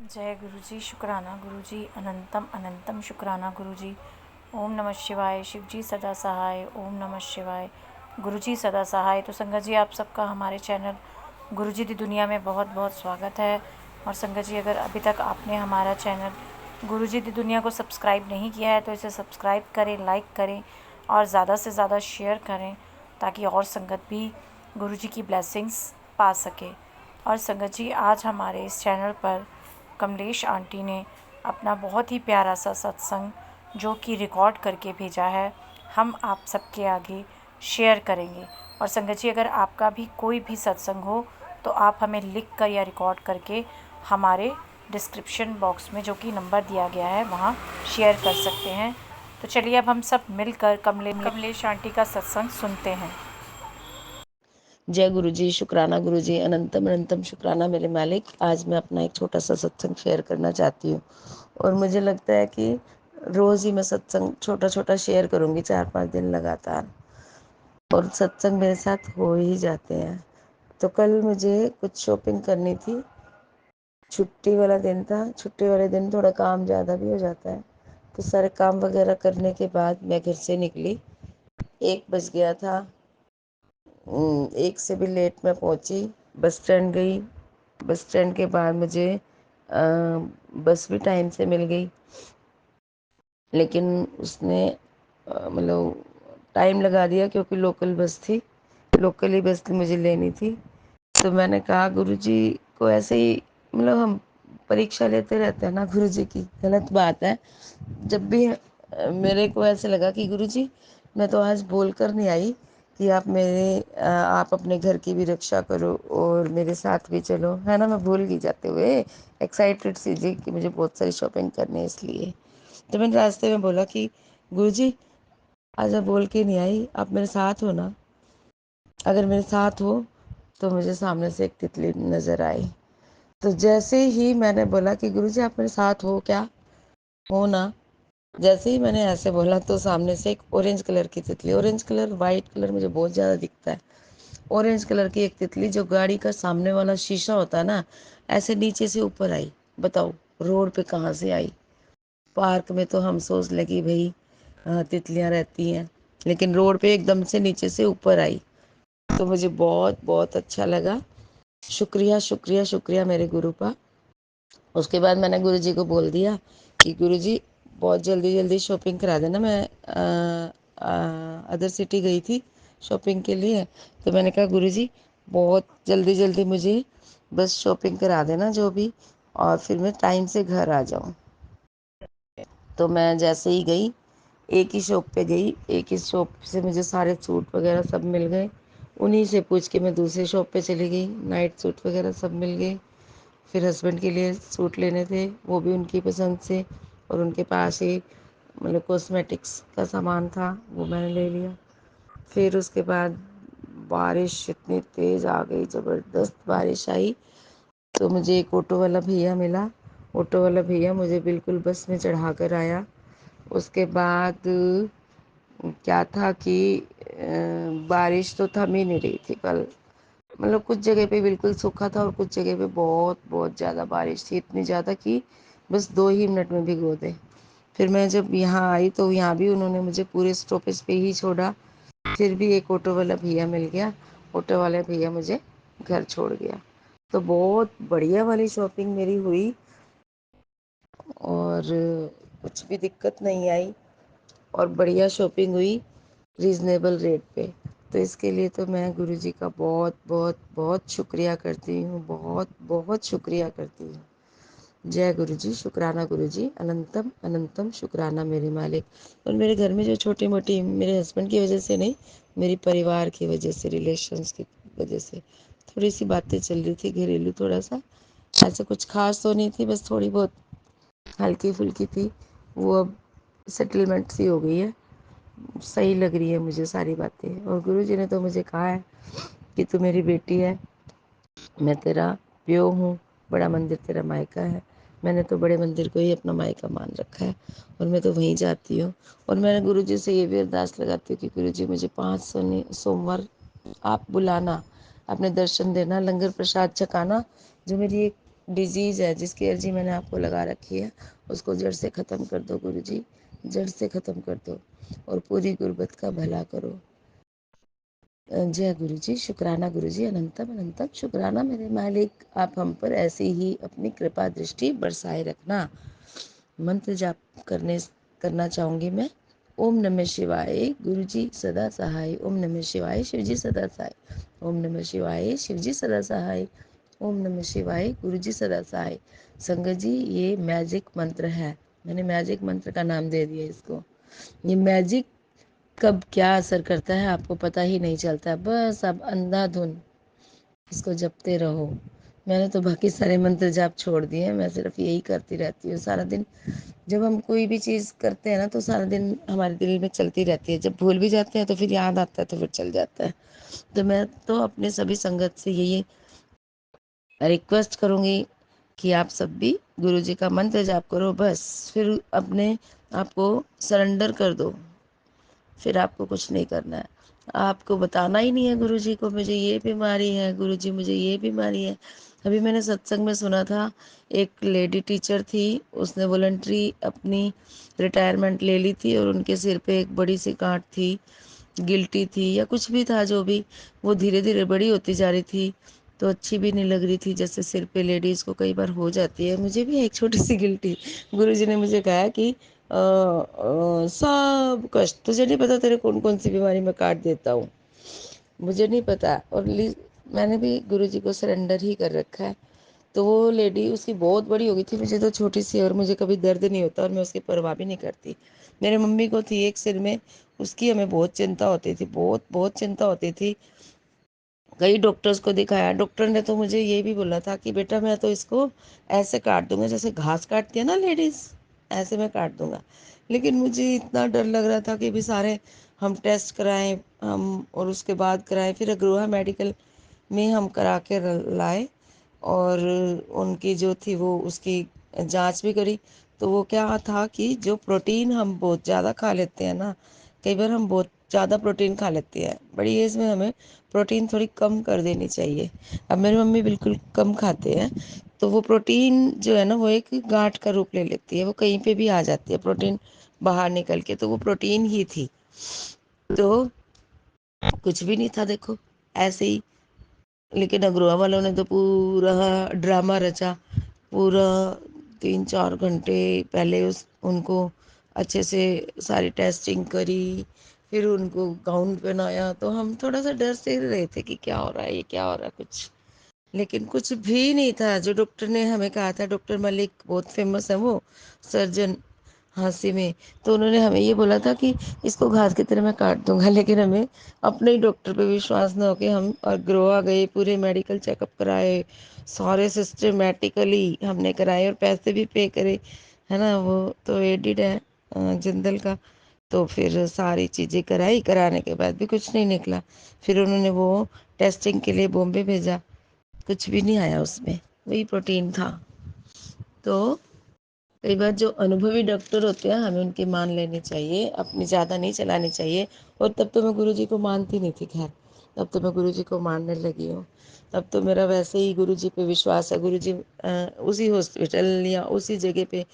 जय गुरु जी। शुक्राना गुरु जी। अनंतम अनंतम शुक्राना गुरु जी। ओम नमः शिवाय। शिव जी सदा सहाय। ओम नमः शिवाय। गुरु जी सदा सहाय। तो संगत जी, आप सबका हमारे चैनल गुरु जी दी दुनिया में बहुत बहुत स्वागत है। और संगत जी, अगर अभी तक आपने हमारा चैनल गुरु जी दी दुनिया को सब्सक्राइब नहीं किया है तो इसे सब्सक्राइब करें, लाइक करें और ज़्यादा से ज़्यादा शेयर करें, ताकि और संगत भी गुरु जी की ब्लेसिंग्स पा सके। और संगत जी, आज हमारे इस चैनल पर कमलेश आंटी ने अपना बहुत ही प्यारा सा सत्संग जो कि रिकॉर्ड करके भेजा है, हम आप सबके आगे शेयर करेंगे। और संगत जी, अगर आपका भी कोई भी सत्संग हो तो आप हमें लिख कर या रिकॉर्ड करके हमारे डिस्क्रिप्शन बॉक्स में जो कि नंबर दिया गया है वहाँ शेयर कर सकते हैं। तो चलिए अब हम सब मिलकर कमलेश आंटी का सत्संग सुनते हैं। जय गुरु जी। शुक्राना गुरु जी। अनंतम अनंतम शुक्राना मेरे मालिक। आज मैं अपना एक छोटा सा सत्संग शेयर करना चाहती हूँ और मुझे लगता है कि रोज़ ही मैं सत्संग छोटा छोटा शेयर करूँगी 4-5 दिन लगातार, और सत्संग मेरे साथ हो ही जाते हैं। तो कल मुझे कुछ शॉपिंग करनी थी। छुट्टी वाला दिन था। छुट्टी वाले दिन थोड़ा काम ज़्यादा भी हो जाता है। तो सारे काम वगैरह करने के बाद मैं घर से निकली। 1 बज गया था। 1 से भी लेट मैं पहुंची। बस स्टैंड गई। बस स्टैंड के बाद मुझे बस भी टाइम से मिल गई, लेकिन उसने मतलब टाइम लगा दिया क्योंकि लोकल बस थी। लोकल ही बस मुझे लेनी थी। तो मैंने कहा गुरुजी को ऐसे ही, मतलब हम परीक्षा लेते रहते हैं ना गुरुजी की, गलत बात है। जब भी मेरे को ऐसे लगा कि गुरुजी, मैं तो आज बोल कर नहीं आई कि आप अपने घर की भी रक्षा करो और मेरे साथ भी चलो, है ना। मैं भूल गई जाते हुए, एक्साइटेड सी जी कि मुझे बहुत सारी शॉपिंग करनी है इसलिए। तो मैंने रास्ते में बोला कि गुरुजी, आज मैं बोल के नहीं आई, आप मेरे साथ हो ना। अगर मेरे साथ हो तो मुझे सामने से एक तितली नज़र आई। तो जैसे ही मैंने बोला कि गुरुजी आप मेरे साथ हो क्या, हो ना, जैसे ही मैंने ऐसे बोला तो सामने से एक ऑरेंज कलर की तितली, ऑरेंज कलर वाइट कलर मुझे बहुत ज़्यादा दिखता है, ऑरेंज कलर की एक तितली जो गाड़ी का सामने वाला शीशा होता है ना, ऐसे नीचे से ऊपर आई। बताओ रोड पे कहाँ से आई। पार्क में तो हम सोच लगी भाई तितलियाँ रहती हैं, लेकिन रोड पे एकदम से नीचे से ऊपर आई। तो मुझे बहुत बहुत अच्छा लगा। शुक्रिया शुक्रिया शुक्रिया मेरे गुरु का। उसके बाद मैंने गुरुजी को बोल दिया कि गुरुजी बहुत जल्दी जल्दी शॉपिंग करा देना। मैं अदर सिटी गई थी शॉपिंग के लिए। तो मैंने कहा गुरुजी बहुत जल्दी जल्दी मुझे बस शॉपिंग करा देना जो भी, और फिर मैं टाइम से घर आ जाऊँ। तो मैं जैसे ही गई, एक ही शॉप पे गई, एक ही शॉप से मुझे सारे सूट वगैरह सब मिल गए। उन्हीं से पूछ के मैं दूसरे शॉप पे चली गई, नाइट सूट वगैरह सब मिल गए। फिर हस्बैंड के लिए सूट लेने थे, वो भी उनकी पसंद से, और उनके पास ही मतलब कॉस्मेटिक्स का सामान था, वो मैंने ले लिया। फिर उसके बाद बारिश इतनी तेज़ आ गई, ज़बरदस्त बारिश आई। तो मुझे एक ऑटो वाला भैया मिला। ऑटो वाला भैया मुझे बिल्कुल बस में चढ़ा कर आया। उसके बाद क्या था कि बारिश तो थम ही नहीं रही थी कल। मतलब कुछ जगह पे बिल्कुल सूखा था और कुछ जगह पे बहुत बहुत ज़्यादा बारिश थी, इतनी ज़्यादा कि बस 2 ही मिनट में भिगो दे। फिर मैं जब यहाँ आई तो यहाँ भी उन्होंने मुझे पूरे स्टॉपेज पे ही छोड़ा। फिर भी एक ऑटो वाला भैया मिल गया। ऑटो वाले भैया मुझे घर छोड़ गया। तो बहुत बढ़िया वाली शॉपिंग मेरी हुई और कुछ भी दिक्कत नहीं आई, और बढ़िया शॉपिंग हुई रीज़नेबल रेट पे। तो इसके लिए तो मैं गुरुजी का बहुत बहुत बहुत शुक्रिया करती हूँ, बहुत बहुत शुक्रिया करती हूँ। जय गुरु जी। शुक्राना गुरु जी। अनंतम अनंतम शुक्राना मेरे मालिक। और मेरे घर में जो छोटी मोटी, मेरे हस्बैंड की वजह से नहीं, मेरी परिवार की वजह से, रिलेशंस की वजह से थोड़ी सी बातें चल रही थी घरेलू, थोड़ा सा ऐसा कुछ खास तो नहीं थी, बस थोड़ी बहुत हल्की फुल्की थी। वो अब सेटलमेंट सी हो गई है। सही लग रही है मुझे सारी बातें। और गुरु जी ने तो मुझे कहा है कि तू मेरी बेटी है, मैं तेरा प्यो हूँ, बड़ा मंदिर तेरा मायका है। मैंने तो बड़े मंदिर को ही अपना मायका मान रखा है और मैं तो वहीं जाती हूँ। और मैंने गुरु जी से ये भी अरदास लगाती हूँ कि गुरु जी मुझे 5 सोमवार आप बुलाना, अपने दर्शन देना, लंगर प्रसाद छकाना। जो मेरी एक डिजीज़ है, जिसकी एलर्जी मैंने आपको लगा रखी है, उसको जड़ से ख़त्म कर दो गुरुजी, जड़ से ख़त्म कर दो और पूरी गुर्बत का भला करो। जय गुरुजी, शुक्राना गुरुजी, अनंतम अनंतम शुक्राना मेरे मालिक, आप हम पर ऐसी ही अपनी कृपा दृष्टि बरसाए रखना। मंत्र जाप करना चाहूँगी मैं। ओम नमः शिवाय, गुरुजी सदा सहाय। ओम नमः शिवाय, शिवजी सदा सहाय। ओम नमः शिवाय, शिवजी सदा सहाय। ओम नमः शिवाय, गुरुजी सदा सहाय। संगत जी, ये मैजिक मंत्र है, मैंने मैजिक मंत्र का नाम दे दिया इसको। ये मैजिक कब क्या असर करता है आपको पता ही नहीं चलता, बस आप अंधाधुन इसको जपते रहो। मैंने तो बाकी सारे मंत्र जाप छोड़ दिए हैं, मैं सिर्फ यही करती रहती हूँ सारा दिन। जब हम कोई भी चीज़ करते हैं ना तो सारा दिन हमारे दिल में चलती रहती है, जब भूल भी जाते हैं तो फिर याद आता है तो फिर चल जाता है। तो मैं तो अपने सभी संगत से यही रिक्वेस्ट करूँगी कि आप सब भी गुरु जी का मंत्र जाप करो, बस फिर अपने आप को सरेंडर कर दो, फिर आपको कुछ नहीं करना है। आपको बताना ही नहीं है गुरुजी को मुझे ये बीमारी है, गुरुजी मुझे ये बीमारी है। अभी मैंने सत्संग में सुना था, एक लेडी टीचर थी, उसने वॉलंटरी अपनी रिटायरमेंट ले ली थी और उनके सिर पे एक बड़ी सी गांठ थी, गिल्टी थी या कुछ भी था, जो भी, वो धीरे धीरे बड़ी होती जा रही थी, तो अच्छी भी नहीं लग रही थी, जैसे सिर पे लेडीज़ को कई बार हो जाती है। मुझे भी एक छोटी सी गिल्टी। गुरुजी ने मुझे कहा कि सब कष्ट तुझे नहीं पता, तेरे कौन कौन सी बीमारी में काट देता हूँ, मुझे नहीं पता। और मैंने भी गुरुजी को सरेंडर ही कर रखा है। तो वो लेडी, उसकी बहुत बड़ी हो गई थी, मुझे तो छोटी सी, और मुझे कभी दर्द नहीं होता और मैं उसकी परवाह भी नहीं करती। मेरे मम्मी को थी एक सिर में, उसकी हमें बहुत चिंता होती थी, बहुत बहुत चिंता होती थी। कई डॉक्टर्स को दिखाया, डॉक्टर ने तो मुझे ये भी बोला था कि बेटा मैं तो इसको ऐसे काट दूंगा जैसे घास काटती है ना लेडीज़, ऐसे मैं काट दूंगा। लेकिन मुझे इतना डर लग रहा था कि भी सारे हम टेस्ट कराएं हम, और उसके बाद कराएं, फिर अग्रोहा मेडिकल में हम करा के लाए, और उनकी जो थी वो उसकी जांच भी करी। तो वो क्या था कि जो प्रोटीन हम बहुत ज़्यादा खा लेते हैं ना, कई बार हम बहुत ज़्यादा प्रोटीन खा लेते हैं, बड़ी एज में हमें प्रोटीन थोड़ी कम कर देनी चाहिए। अब मेरी मम्मी बिल्कुल कम खाते हैं, तो वो प्रोटीन जो है ना वो एक गांठ का रूप ले लेती है, वो कहीं पे भी आ जाती है प्रोटीन बाहर निकल के, तो वो प्रोटीन ही थी। तो कुछ भी नहीं था देखो, ऐसे ही। लेकिन अग्रवाल वालों ने तो पूरा ड्रामा रचा, पूरा 3-4 घंटे पहले उस उनको अच्छे से सारी टेस्टिंग करी, फिर उनको गाउन पहनाया, तो हम थोड़ा सा डर से रहे थे कि क्या हो रहा है, ये क्या हो रहा है कुछ। लेकिन कुछ भी नहीं था। जो डॉक्टर ने हमें कहा था, डॉक्टर मलिक बहुत फेमस है वो सर्जन हाँसी में, तो उन्होंने हमें ये बोला था कि इसको घास की तरह मैं काट दूंगा। लेकिन हमें अपने ही डॉक्टर पे विश्वास न होके हम और गोवा गए, पूरे मेडिकल चेकअप कराए, सारे सिस्टमेटिकली हमने कराए और पैसे भी पे करे, है ना, वो तो एडिड है जिंदल का। तो फिर सारी चीज़ें कराई, कराने के बाद भी कुछ नहीं निकला। फिर उन्होंने वो टेस्टिंग के लिए बॉम्बे भेजा, कुछ भी नहीं आया उसमें, वही प्रोटीन था। तो कई बार जो अनुभवी डॉक्टर होते हैं हमें उनकी मान लेनी चाहिए, अपनी ज़्यादा नहीं चलानी चाहिए। और तब तो मैं गुरुजी को मानती नहीं थी, खैर तब तो मैं गुरुजी को मानने लगी हूँ। तब तो मेरा वैसे ही गुरुजी पे विश्वास है। गुरुजी उसी हॉस्पिटल या उसी जगह पे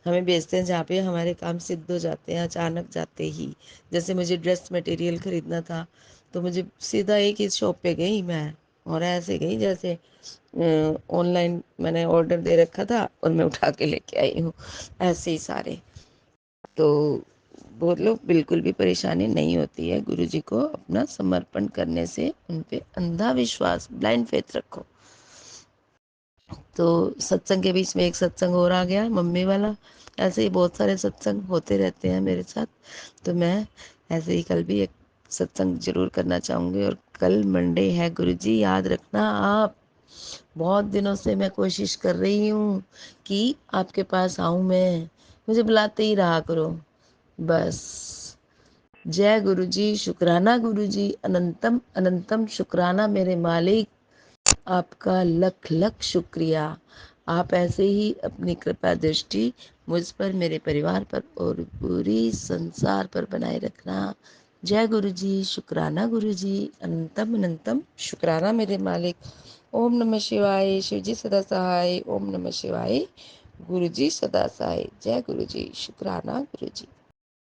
हमें भेजते हैं जहाँ पे हमारे काम सिद्ध हो जाते हैं अचानक जाते ही। जैसे मुझे ड्रेस मटेरियल ख़रीदना था, तो मुझे सीधा एक ही शॉप पे गई मैं, और ऐसे गई जैसे ऑनलाइन मैंने ऑर्डर दे रखा था और मैं उठा के लेके आई हूँ, ऐसे ही सारे। तो बहुत लोग बिल्कुल भी परेशानी नहीं होती है, गुरुजी को अपना समर्पण करने से उन पे अंधा विश्वास, ब्लाइंड फेथ रखो। तो सत्संग के बीच में एक सत्संग और आ गया मम्मी वाला, ऐसे ही बहुत सारे सत्संग होते रहते हैं मेरे साथ। तो मैं ऐसे ही कल भी एक सत्संग जरूर करना चाहूँगी। और कल मंडे है गुरुजी, याद रखना आप। बहुत दिनों से मैं कोशिश कर रही हूँ कि आपके पास आऊँ मैं, मुझे बुलाते ही रहा करो बस। जय गुरुजी, शुक्राना गुरुजी, अनंतम अनंतम शुक्राना मेरे मालिक, आपका लख लख शुक्रिया। आप ऐसे ही अपनी कृपा दृष्टि मुझ पर, मेरे परिवार पर और पूरी संसार पर बनाए रखना। जय गुरुजी, शुक्राना गुरुजी, अनंतम अनंतम शुक्राना मेरे मालिक। ओम नमः शिवाय। शिव जी सदा सहाय। ओम नमः शिवाय। गुरु जी सदा सहाय। जय गुरु जी। शुक्राना गुरु जी।